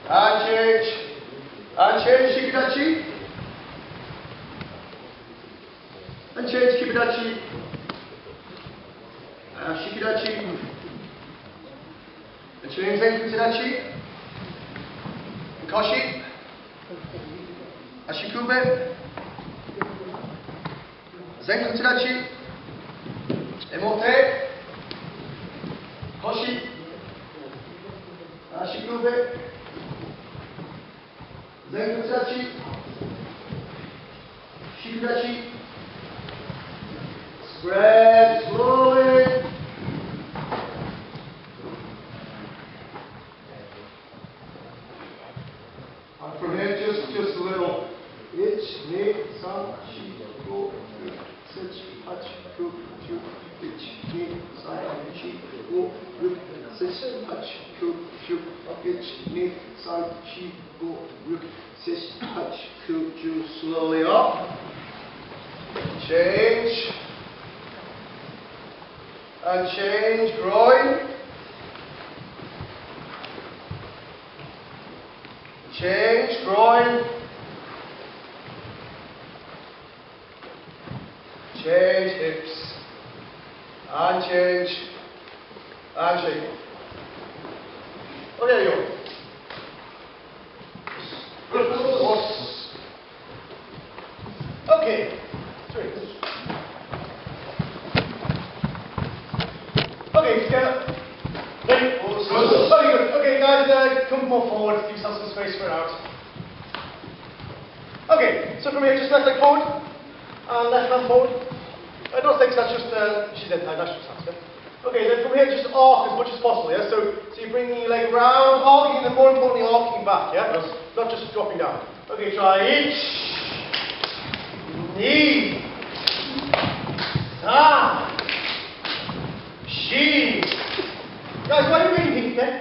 And change. And change, shikidachi. And change, kibidachi. And shikidachi. And change, zenkudachi. And koshi. Ashikube. Zenkudachi. Emote. Koshi. Ashikube. Zenkudachi. Shikidachi. Spread slowly. And from here, just a little. Ich, ne, san, shi, go, sech, hach, ku, chu, ich, ne, san, shi, go, ruk, sech, hach, ku, chu, ich, ne, san, shi, go, ruk, sech, hach, ku, chu. Slowly up. Change. And change, groin. Change, groin. Change, hips. And change. And shake. Oh, there you go. Okay. Okay, together. Ready? Very good. Okay, guys, come more forward. Give yourself some space for it out. Okay, so from here, just left leg forward. And left hand forward. Don't think that's just shizen time, that's just hands. Okay, then from here, just arc as much as possible, yeah? So you're bringing your leg round, arcing, and more importantly, arcing back, yeah? Not just dropping down. Okay, try each. Knee. San. Shi. Guys, why are you reading things, okay?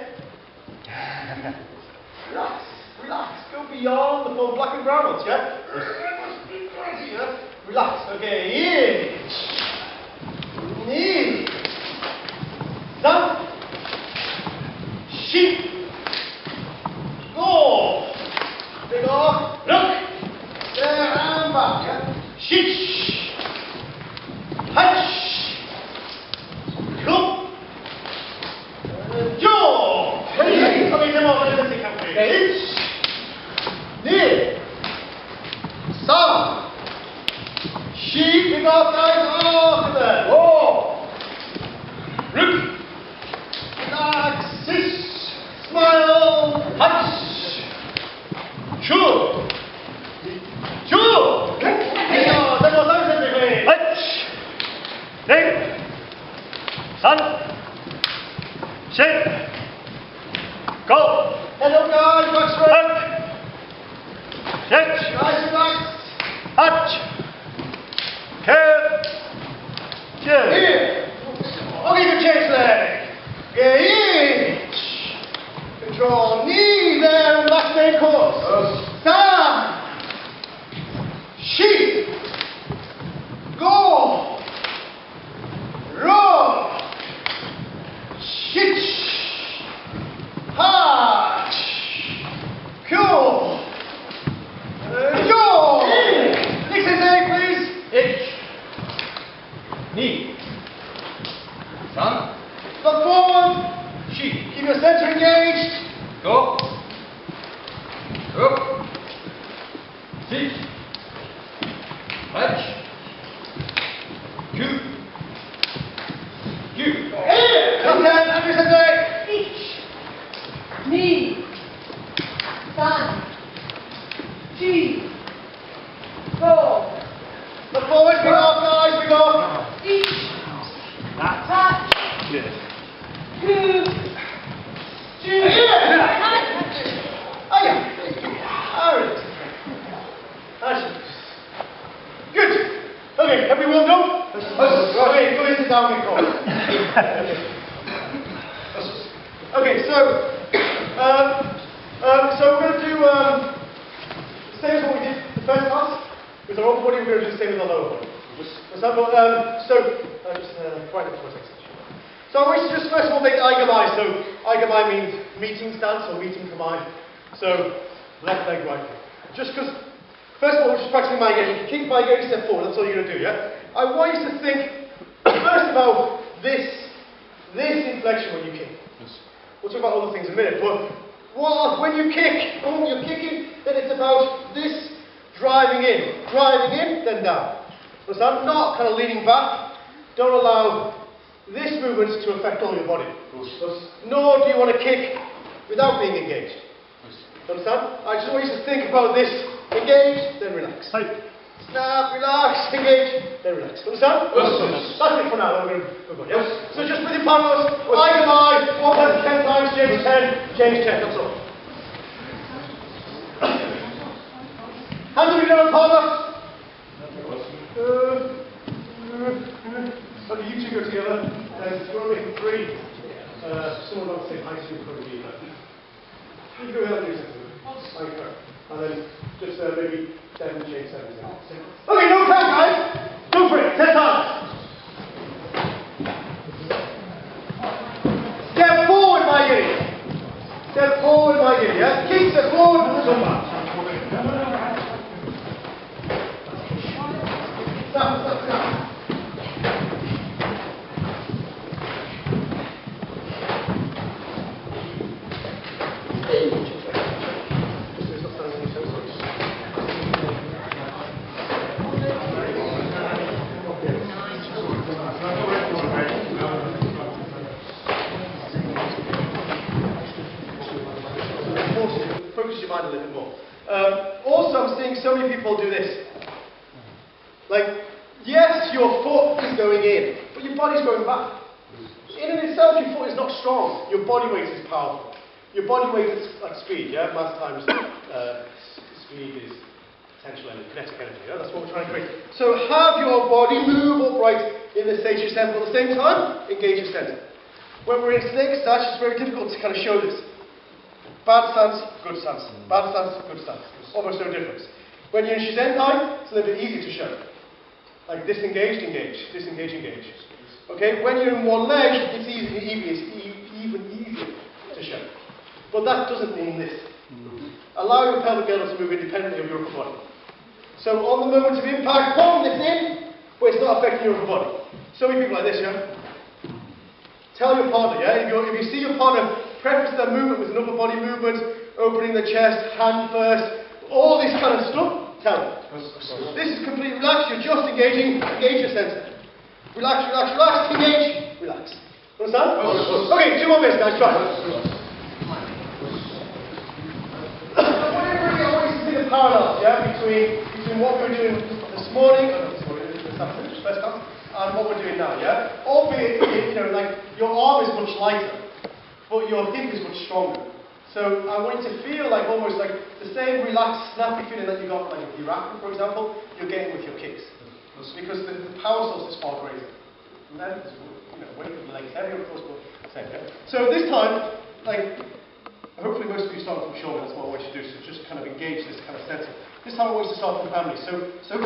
Relax, relax. Go beyond the full black and brown ones, yeah? Yeah? Relax. Okay, in. Knee. San. Shi. Go. Big arc. Look. There and back, yeah? Shish. Hach. Look. Jaw. Okay, come on, let's take a break. Knee. San. Shi. Big arc, guys. Arc there. Whoa. Look. Relax. Shish. Smile. Hach. Choo. Choo. Ning, San, Shi, go. Hello guys, back straight. Shake. Nice relaxed. Hach. Curve. Two. Here. Okay, good change leg. Engage. Control knee there and back main course. San. Shi. Go. Rock. Shitch. Hatch. Cool. Jaw. Next leg, please. H. Knee. San. Look forward. Shi. Keep your center engaged. Go. Up. Sit. Hatch. Two. You. Here. Come down. Every Sensei. Ich. Knee. San. Shi. Go. Look forward. Big off, guys. Big off. Ich. That's Touch. good. Two. Here. Oh, yeah. Alright. Good. Okay, everyone go? Okay, go into down and go. Okay, so we're going to do the same as what we did the first class. With our upper body, we're going to do the same with our lower body. Just quiet up for a second. So I wish to just first of all make aigamai. So aigamai means meeting stance or meeting kamae. So, left leg, right kick. Just because, first of all, we're just practicing mae-geri. You kick mae-geri, step forward, that's all you're going to do, yeah? I want you to think first about this inflection when you kick. We'll talk about other things in a minute, but when you kick, you're kicking, then it's about this driving in, then down. Understand? Not kind of leaning back. Don't allow this movement to affect all your body. Nor do you want to kick without being engaged. Understand? I just want you to think about this. Engage, then relax. Snap, relax, engage, then relax. Understand? That's it for now. We're going to yes? So just with your partners, eye to eye, 1 time 10 times, change 10, change 10. That's all. Hands will be down, partners. Okay, you two go together. If you want to make it 3, someone about the same height, you'll probably be there. You go ahead and do something. And then just maybe 7, change 7. Okay, no count, guys. Go for it. 10 times. Step forward, mae-geri. Step forward, mae-geri. Yeah? Kick, step forward, come back. Stop. Focus your mind a little bit more. Also, I'm seeing so many people do this. Like, yes, your foot is going in, but your body's going back. In and itself, your foot is not strong. Your body weight is powerful. Your body weight is like speed, yeah? Mass times speed is potential energy, kinetic energy, yeah? That's what we're trying to create. So have your body move upright in the stage center, but at the same time, engage your center. When we're in snake stretch, it's very difficult to kind of show this. Bad stance, good stance. Bad stance, good stance. Almost no difference. When you're in shizen time, it's a little bit easier to show. Like disengaged, engage, disengage, engage. Okay, when you're in one leg, it's even easier to show. But that doesn't mean this. Allow your pelvic girdle to move independently of your upper body. So on the moment of impact, pull this in, but it's not affecting your upper body. So many people like this, yeah? Tell your partner, yeah? If you see your partner preference that movement with an upper body movement, opening the chest, hand first, all this kind of stuff, tell them. This is completely relaxed, you're just engaging, engage your center. Relax, relax, relax, engage, relax. Understand? Okay, 2 more minutes, guys, try. I want you to see the parallels, yeah, between what we were doing this morning, and what we're doing now, yeah? Albeit, like, your arm is much lighter, but your hip is much stronger. So I want you to feel like almost like the same relaxed, snappy feeling that you got like with uraken, for example, you're getting with your kicks. Because the power source is far greater. And then, weight of the legs heavier, of course, but same, yeah? So this time, like, hopefully most of you start from shoulder, that's what I want you to do, so just kind of engage this kind of sense of, this time I want you to start from family. So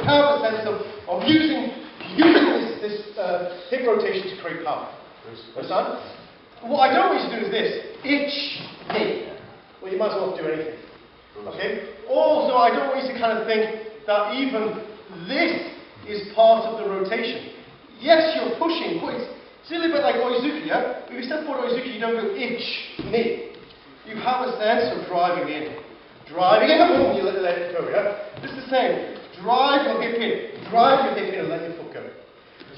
have a sense of using this hip rotation to create power. Understand? What I don't want you to do is this. Itch, knee. Well, you might as well not do anything. Okay? Also, I don't want you to kind of think that even this is part of the rotation. Yes, you're pushing, but it's a little bit like osi-uke, yeah? If you step forward osi-uke, you don't go itch, knee. You have a sense of driving in. Driving in, boom, you let it go, yeah? This is the same. Drive your hip in. Drive your hip in and let your foot go.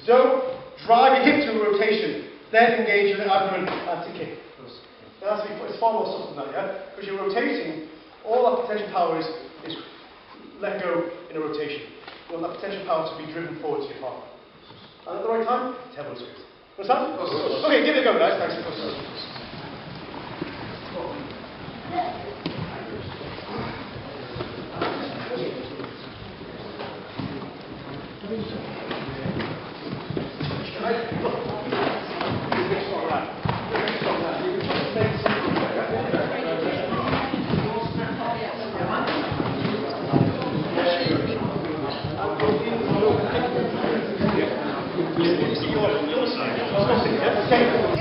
Don't drive your hip to a rotation. Then engage your abdomen and to kick. It's far more subtle than that, yeah? Because you're rotating, all that potential power is let go in a rotation. You want that potential power to be driven forward to your partner. And at the right time, elbow squeeze. Understand? Okay, give it a go, guys. Thanks.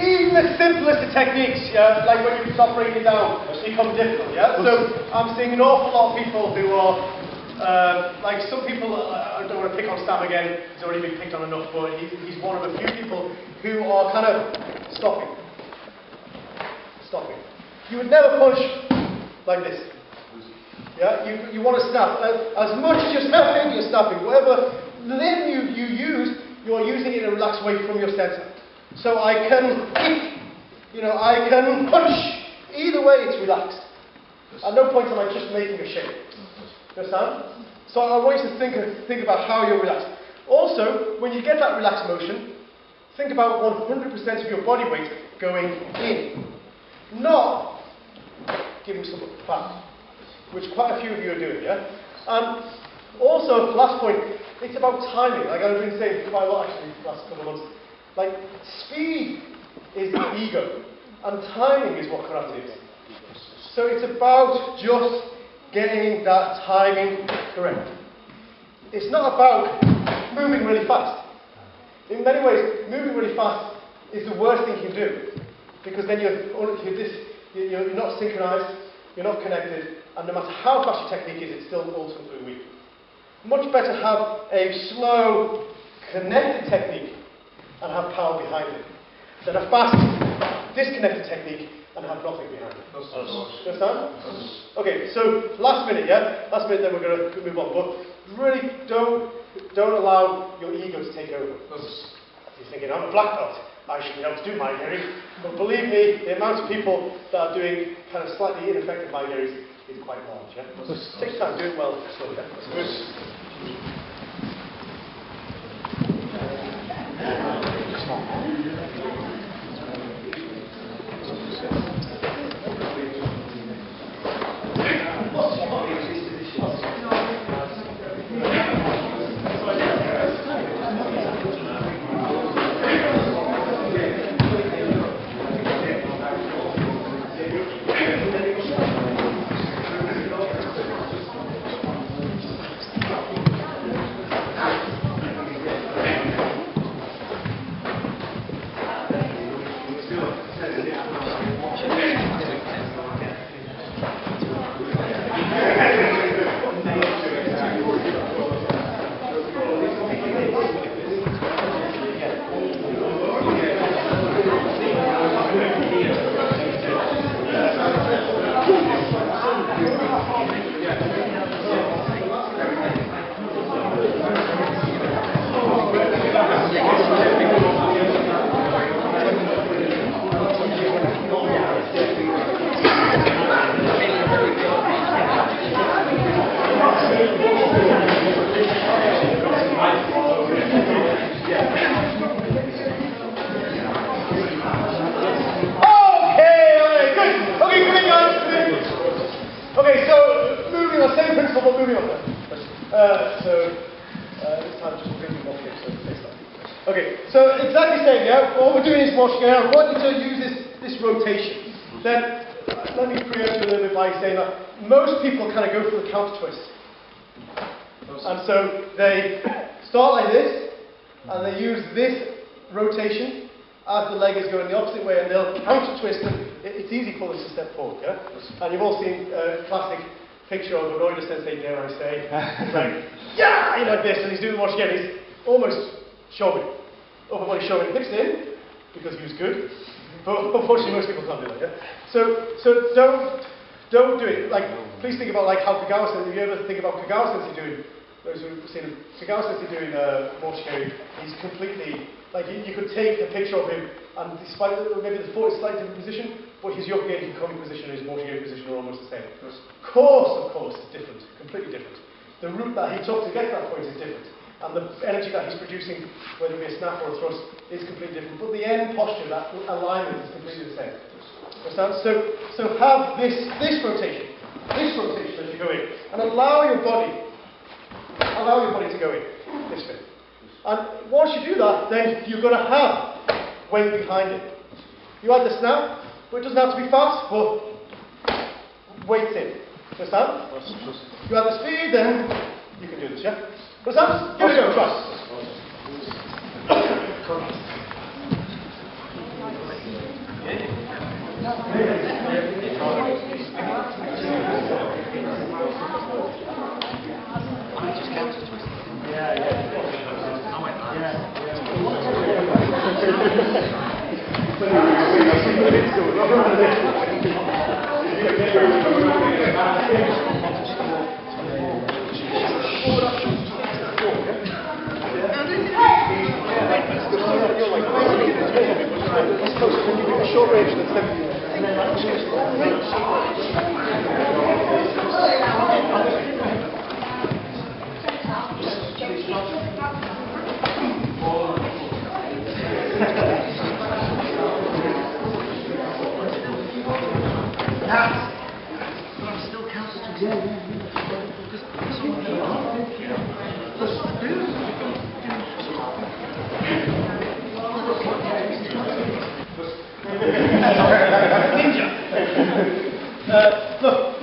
even the simplest of techniques, yeah, like when you start breaking it down, become difficult, yeah? So I'm seeing an awful lot of people who are, like some people, I don't want to pick on Sam again, he's already been picked on enough, but he's one of a few people who are kind of stopping. You would never punch like this. Yeah, you want to snap. As much as you're snapping, you're snapping. Whatever limb you use, you are using it in a relaxed way from your center. So I can kick, I can punch. Either way, it's relaxed. At no point am I just making a shape. You understand? So I want you to think about how you're relaxed. Also, when you get that relaxed motion, think about 100% of your body weight going in, not giving some back, which quite a few of you are doing, yeah? And also, last point, it's about timing. Like I've been saying quite a lot actually the last couple of months. Like, speed is the ego, and timing is what karate is. So it's about just getting that timing correct. It's not about moving really fast. In many ways, moving really fast is the worst thing you can do, because then you're not synchronized, you're not connected, and no matter how fast your technique is, it's still ultimately weak. Much better have a slow, connected technique and have power behind it, than a fast, disconnected technique and have nothing behind it. You understand? Okay, so last minute, yeah? Last minute, then we're going to move on. But really, don't allow your ego to take over. You're thinking, I'm a black belt, I should be able to do mae-geri. But believe me, the amount of people that are doing kind of slightly ineffective mae-geris is quite large, yeah? Take time, do it well, slowly, yeah? Okay, so moving on, same principle, but moving on. This time just bring more clips, so next time. Okay, so exactly same, yeah? What we're doing is mawashi-geri. I want you to use this rotation. Then, let me preempt you a little bit by saying that most people kind of go for the counter twist. And so they start like this, and they use this rotation as the leg is going the opposite way, and they'll counter twist, and it's easy for them to step forward, yeah? And you've all seen a classic picture of a Heian Sensei, dare I say. It's like, yeah, like this, and he's doing the mawashi-geri, he's almost showing. Upper body showing, hips in, because he was good. But unfortunately, most people can't do that, yeah? So don't do it. Like, please think about like how Kagawa Sensei, if you ever think about Kagawa Sensei doing, those who've seen him, Kagawa Sensei doing mawashi-geri, he's completely, like you could take a picture of him, and despite maybe the foot is slightly different position, but his yoko-geri coming position and his mawashi-geri position are almost the same. Of course, it's different, completely different. The route that he took to get to that point is different. And the energy that he's producing, whether it be a snap or a thrust, is completely different. But the end posture, that alignment is completely the same. Understand? So have this rotation as you go in, and allow your body to go in this way. And once you do that, then you're going to have weight behind it. You add the snap, but it doesn't have to be fast, but weight's in. Understand? You add the speed, then you can do this, yeah? Understand? Give it a go, try. Short range that's 70. Look,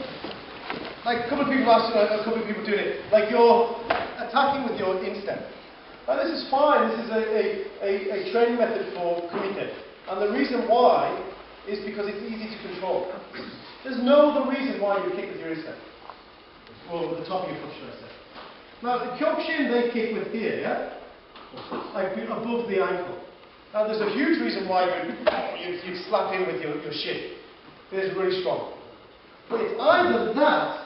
like a couple of people asked, a couple of people doing it, like you're attacking with your instep. Now this is fine, this is a training method for kumite. And the reason why is because it's easy to control. There's no other reason why you kick with your instep. Or with the top of your foot, should I say. Now the kyokushin they kick with here, yeah? Like above the ankle. Now there's a huge reason why you slap in with your shin. It is really strong. But it's either that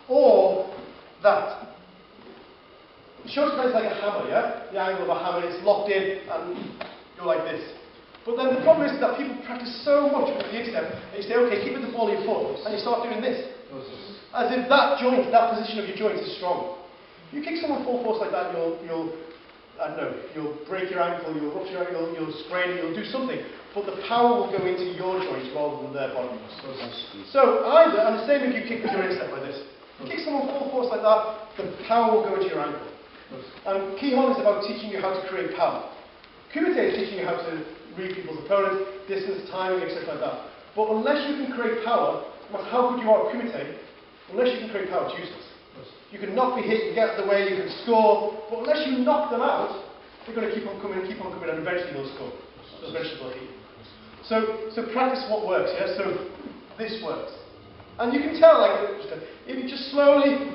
or that. The Shotokan is like a hammer, yeah? The angle of a hammer, it's locked in and you're like this. But then the problem is that people practice so much with the instep, and you say, okay, keep with the ball of your foot, and you start doing this. As if that joint, that position of your joint is strong. You kick someone full force like that, you'll I don't know, you'll break your ankle, you'll rupture your ankle, you'll sprain it, you'll do something, but the power will go into your joints rather than their body. So either, and the same if you kick with your instep like this. You kick someone full force like that, the power will go into your ankle. And Kihon is about teaching you how to create power. Kumite is teaching you how to read people's opponents, distance, timing, etc. like that. But unless you can create power, no matter how good you are at Kumite, unless you can create power, it's useless. You can knock the hit, you can get out of the way, you can score, but unless you knock them out, they're going to keep on coming, and eventually they'll score. Eventually they'll hit you. So practice what works, yeah? So this works. And you can tell, like, if you just slowly,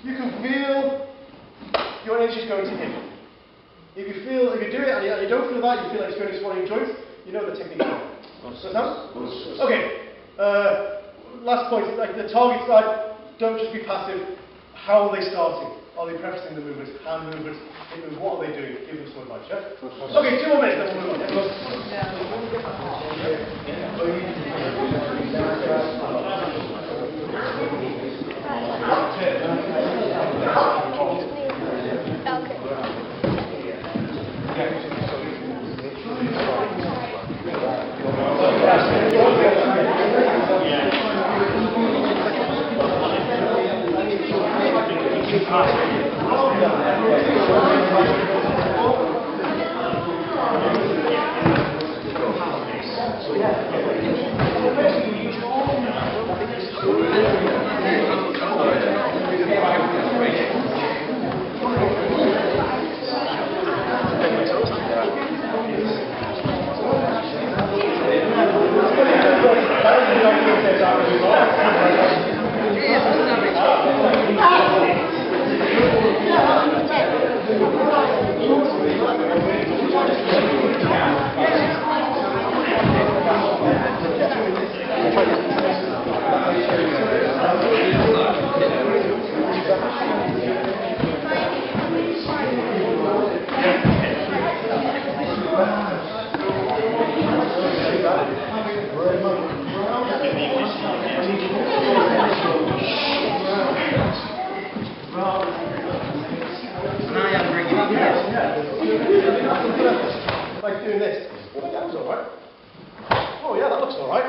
you can feel your energy is going to him. If you do it and you don't feel that, you feel like it's going to swallow your joints, you know the technique is wrong. Understand? Okay. Last point, like the target side, don't just be passive. How are they starting? Are they prefacing the movements, hand movements, hip movements? What are they doing? Give them some advice, yeah? Okay, 2 more minutes, then we'll move like doing this. Oh, yeah, that's alright. Oh yeah, that looks alright.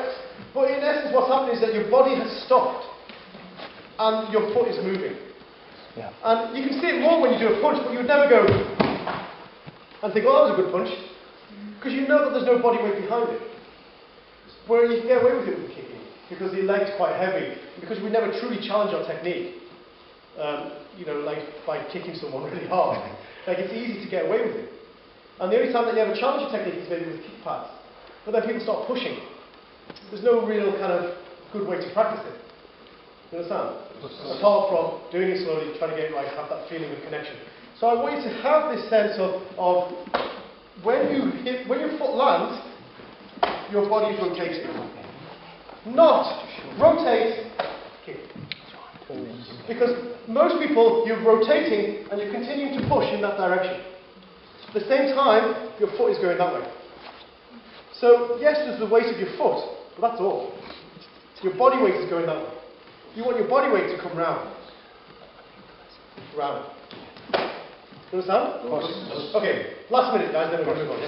But in essence what's happening is that your body has stopped and your foot is moving. Yeah. And you can see it more when you do a punch, but you would never go and think, oh, that was a good punch. Because you know that there's no body weight behind it. Where you can get away with it with the kicking, because the leg's quite heavy, because we never truly challenge our technique. You know, like by kicking someone really hard. Like it's easy to get away with it. And the only time that you ever challenge your technique is maybe with kick pads. But then people start pushing. There's no real kind of good way to practice it. You understand? Apart from doing it slowly, trying to get it right, have that feeling of connection. So I want you to have this sense of when your foot lands, your body is rotating. Not rotate, kick. Because most people, you're rotating and you're continuing to push in that direction. At the same time, your foot is going that way. So yes, there's the weight of your foot, but that's all. Your body weight is going that way. You want your body weight to come round. Round. You understand? Okay, last minute guys, then we're going to move on.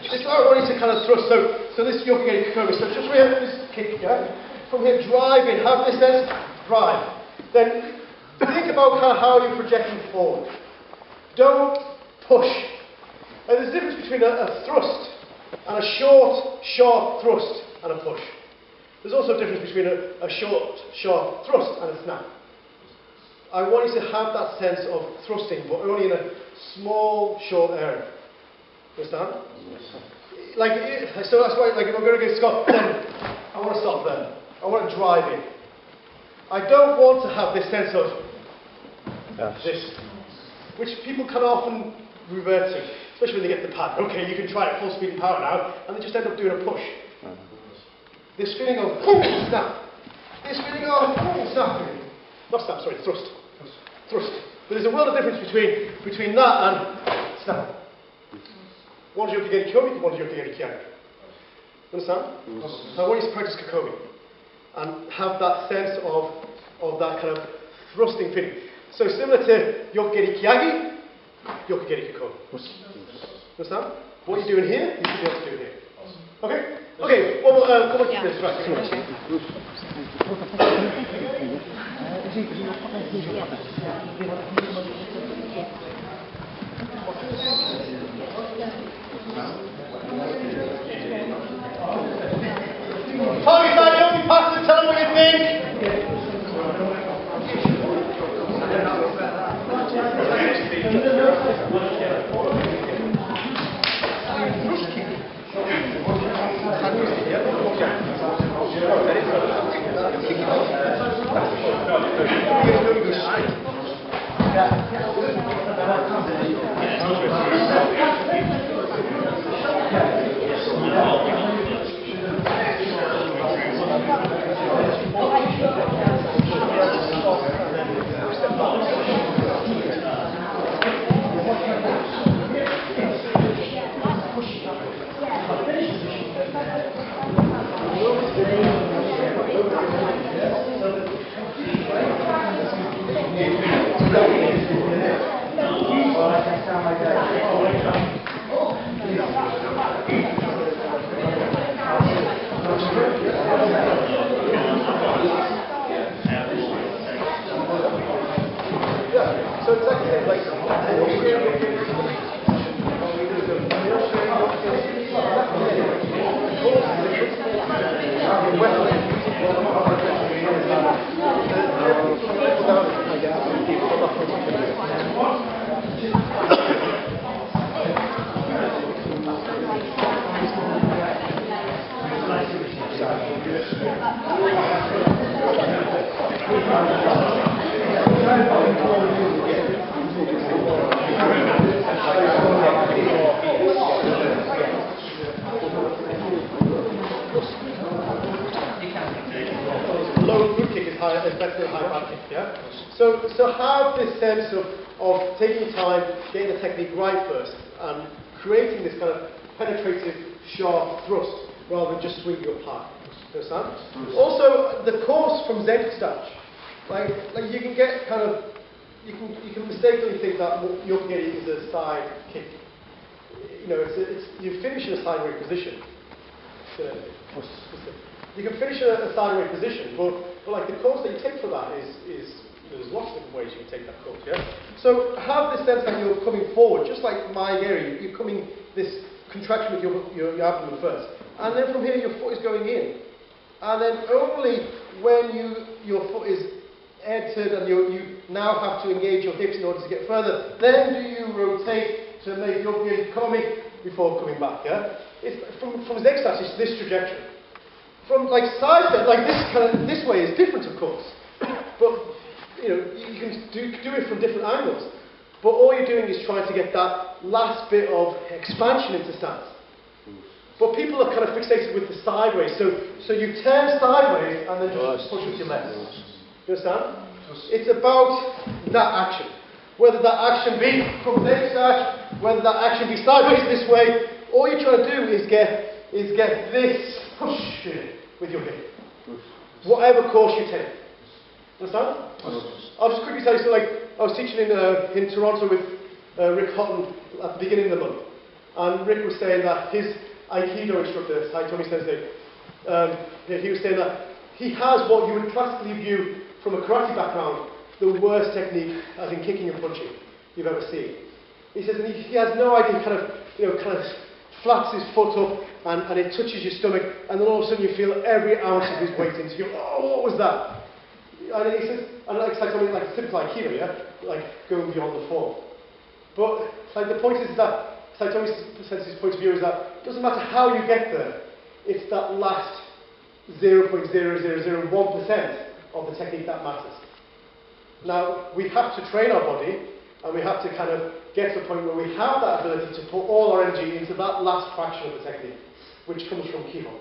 This is where I want you to kind of thrust. So this yoko-geri kikomi. So just here, this kick, yeah? From here, drive in, have this sense, drive. Then think about kind of how you're projecting forward. Don't push. And there's a difference between a thrust and a short, sharp thrust and a push. There's also a difference between a short, sharp thrust and a snap. I want you to have that sense of thrusting, but only in a small, short area. Understand? Like, so that's why, like, if I'm going to go Scott, then I want to stop there. I want to drive in. I don't want to have this sense of this, which people can often revert to, especially when they get the pad. Okay, you can try it full speed and power now, and they just end up doing a push. This feeling of snap. This feeling of snap. Not snap, sorry, thrust. Thrust. But there's a world of difference between that and snap. One's yoko-geri kikomi, one's yoko-geri kyagi. Understand? So I want you to practice kikomi and have that sense of that kind of thrusting feeling. So similar to yoko-geri kyagi, yoko-geri kikomi. Understand? What you're doing here, you should be able to do here. Okay? Okay, one more, come on, this, right. Target side, don't be passive, tell them what you think. So exactly like low root kick is higher, is better than high back kick, yeah? So have this sense of taking time, getting the technique right first, and creating this kind of penetrative, sharp thrust rather than just swinging up high. You understand? Also, the course from Z-Stach, like you can get kind of, you can mistakenly think that yoko-geri is a side kick. You know, you finish in a sideways position. You can finish in a sideways position, but like the course that you take for that is there's lots of different ways you can take that course, yeah? So have this sense that you're coming forward, just like mae-geri, you're coming this contraction with your abdomen first. And then from here your foot is going in. And then only when your foot is entered and you now have to engage your hips in order to get further, then do you rotate to make yoko-geri coming before coming back, yeah? It's, from Z-Stach, it's this trajectory. From like side step, like this way is different, of course. But you know, you can do it from different angles. But all you're doing is trying to get that last bit of expansion into stance. But people are kind of fixated with the sideways. So you turn sideways and then just push with your legs. You understand? It's about that action. Whether that action be from Z-Stach, whether that action be sideways this way, all you're trying to do is get this push with your hip. Whatever course you take. Understand? I'll just quickly tell you, so like, I was teaching in Toronto with Rick Houghton at the beginning of the month. And Rick was saying that his Aikido instructor, Heian Sensei, he was saying that he has what you would classically view from a karate background, the worst technique, as in kicking and punching, you've ever seen. He says, and he has no idea, kind of flaps his foot up, and it touches your stomach, and then all of a sudden you feel every ounce of his weight into you. Oh, what was that? And then he says, and it's like something like typical Aikido, yeah? Like going beyond the form. But like the point is that, Saitomi Sensei's point of view is that it doesn't matter how you get there, it's that last 0.0001% of the technique that matters. Now, we have to train our body, and we have to kind of get to the point where we have that ability to put all our energy into that last fraction of the technique, which comes from Kihon.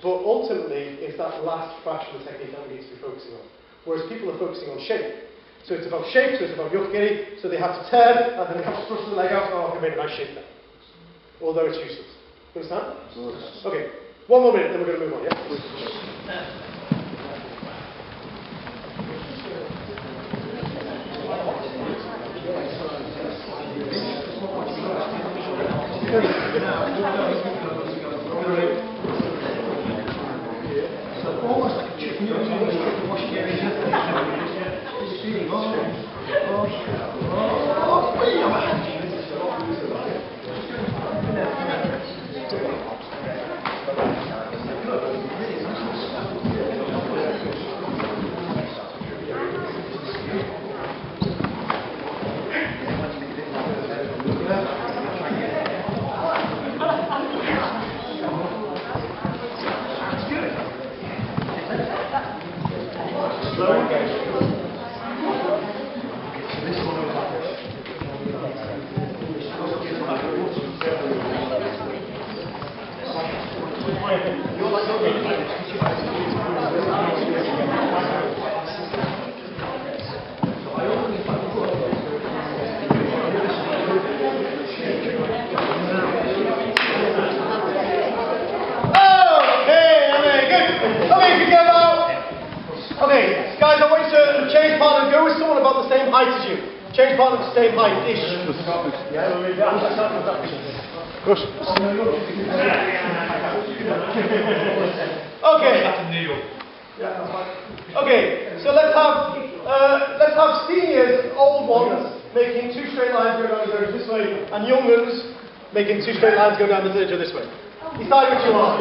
But ultimately, it's that last fraction of the technique that we need to be focusing on. Whereas people are focusing on shape. So it's about shape, so it's about yoko-geri, so they have to turn, and then they have to thrust the leg out, oh, I can make a nice shape there. Although it's useless. You understand? Okay, one more minute, then we're going to move on, yeah? So almost like a chicken, mawashi-geri. Okay, guys, I want you to change partner and go with someone about the same height as you. Change partner to the same height-ish. Good. Okay. Okay, so let's have seniors, old ones, making two straight lines going down the edge this way, and young ones making two straight lines going down the edge this way. Decide which you are.